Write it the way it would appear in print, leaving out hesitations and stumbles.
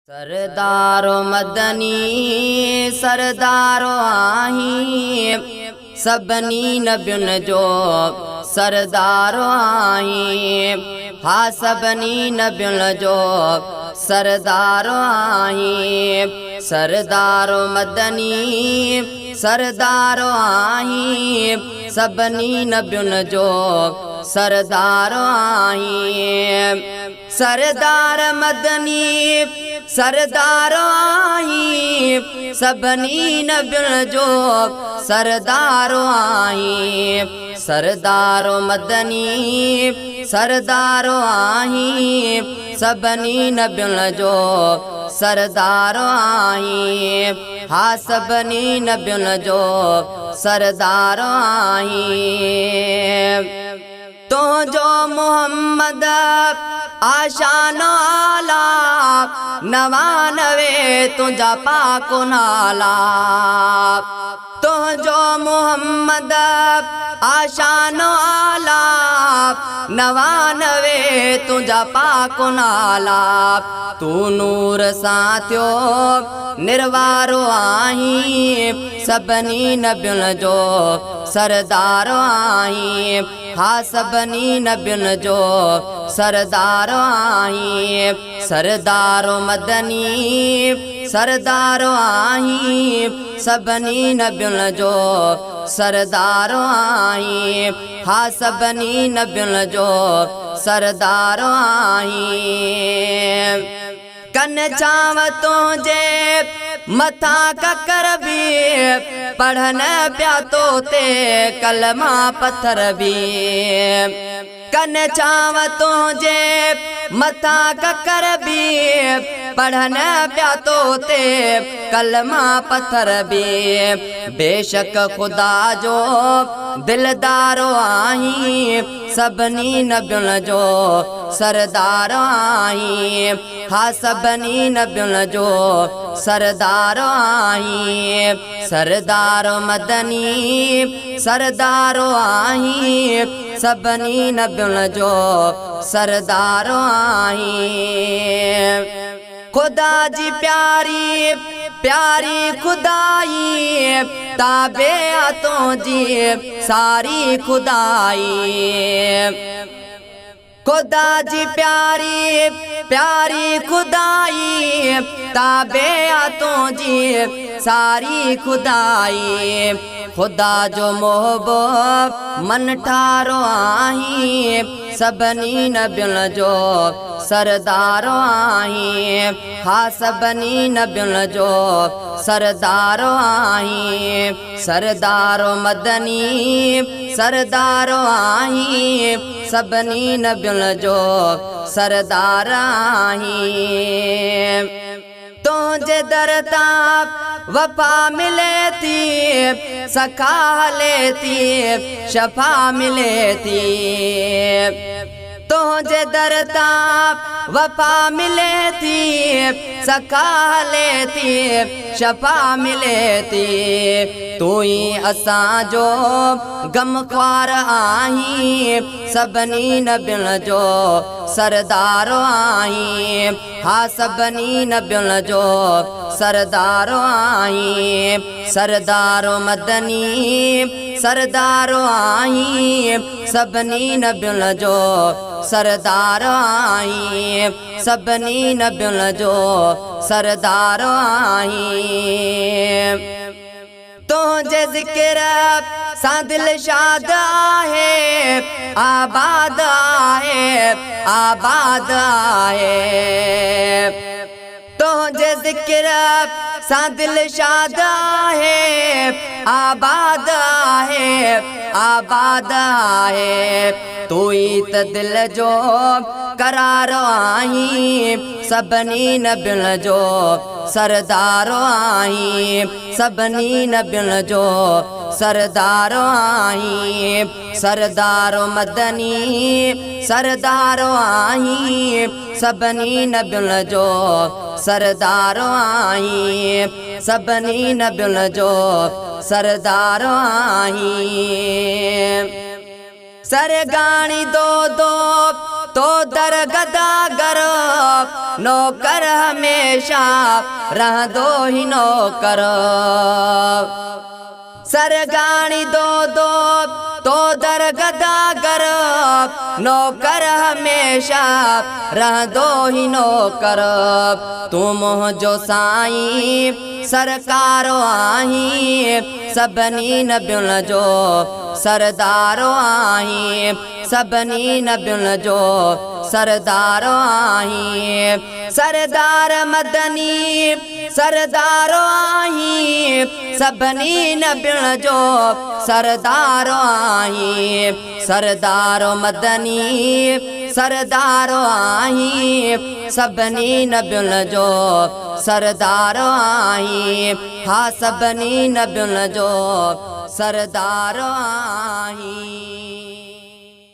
सरदारो मदनी सरदारो आहीं सभनी नबियुन जो सरदारो आहीं हा सभनी नबियुन जो सरदारो आहीं सरदारो मदनी सरदारो आहीं सभनी नबियुन जो सरदारो आहीं सरदार मदनी सरदारो आहीं सभनी नबियुन जो सरदारो आहीं सरदारो मदनी सरदारो आहीं सभनी नबियुन जो सरदारो आहीं हा सभनी नबियुन जो सरदारो आहीं तो जो मोहम्मद आशान आला 99 तुझा पाको नाला तो जो मोहम्मद आशान आला 99 तुझा पाको नाला तू नूर साथियो निर्वारो आहीं सभनी नबियुन जो सरदारो आहीं हा सभनी नबियुन जो सरदारो आहीं सरदारो मदनी सरदारो आहीं सभनी नबियुन जो सरदारो आहीं हा सभनी नबियुन जो सरदारो आहीं कन चाव तुझे मथा ककर भी पढ़न पिया तो ते कलमा पत्थर भी कन चाव तुझे मथा ककर भी पढ़न पिया तो ते कलमा पत्थर भी बेशक खुदा जो दिलदारो आहीं सभनी नबियुन जो सरदारो आहीं हा सभनी नबियुन जो सरदारो आहीं सरदारो मदनी सरदारो आहीं सभनी नबियुन जो सरदारो आहीं खुदा जी प्यारी प्यारी खुदाई ताबे आतों जी सारी खुदाई खुदा जी प्यारी प्यारी खुदाई ताबे आतों जी सारी खुदाई खुदा जो मोहब्बत मन ठारो आहीं सभनी नबियुन जो सरदारो आहीं हा सभनी नबियुन जो सरदारो आहीं सरदारो मदनी सरदारो आहीं सभनी नबियुन जो सरदार आहीं तुझे दरता वफा मिले थी सखा लेती शफा मिले थी तुझे दरता वफा मिले थी सखा लेती शफा मिले थी तू ही असां जो गमख्वार आहीं सभनी नबियुन जो सरदारो आहीं हा सभनी नबियुन जो सरदारो आहीं सरदारो मदनी सरदारो आहीं सभनी नबियुन जो सरदारो आहीं सभनी नबियुन जो सरदारो आहीं तुझे ज़िक्र सां दिल शाद आहे आबाद आहे आबाद आहे तुझे ज़िक्र सां दिल शाद आहे आबाद आहे आबाद आहे तू ही त दिल जो करारो आहीं सभनी नबियुन जो सरदारो आहीं सभनी नबियुन जो सरदारो आहीं सरदारो मदनी सरदारो आहीं सभनी नबियुन जो सरदारो आहीं सभनी नबियुन जो सरदारो आहीं सरगाणी दो दो तो दर गदागर नौकर हमेशा रहंदो ही नौकर सरगाणी दो दो तो दर गदागर नौकर हमेशा रहंदो ही नौकर तू मुंहिंजो साईं सरकारो आहीं सभिनी नबियुनि जो सरदारो आहीं सभिनी नबियुनि जो सरदारो आहीं सरदार मदनी सरदारो आहीं सभिनी नबियुनि जो सरदारो आहीं सरदारो मदनी सरदारो आहीं सभिनी नबियुनि जो सरदारो आहीं हा सभिनी नबियुनि जो सरदारो आहीं।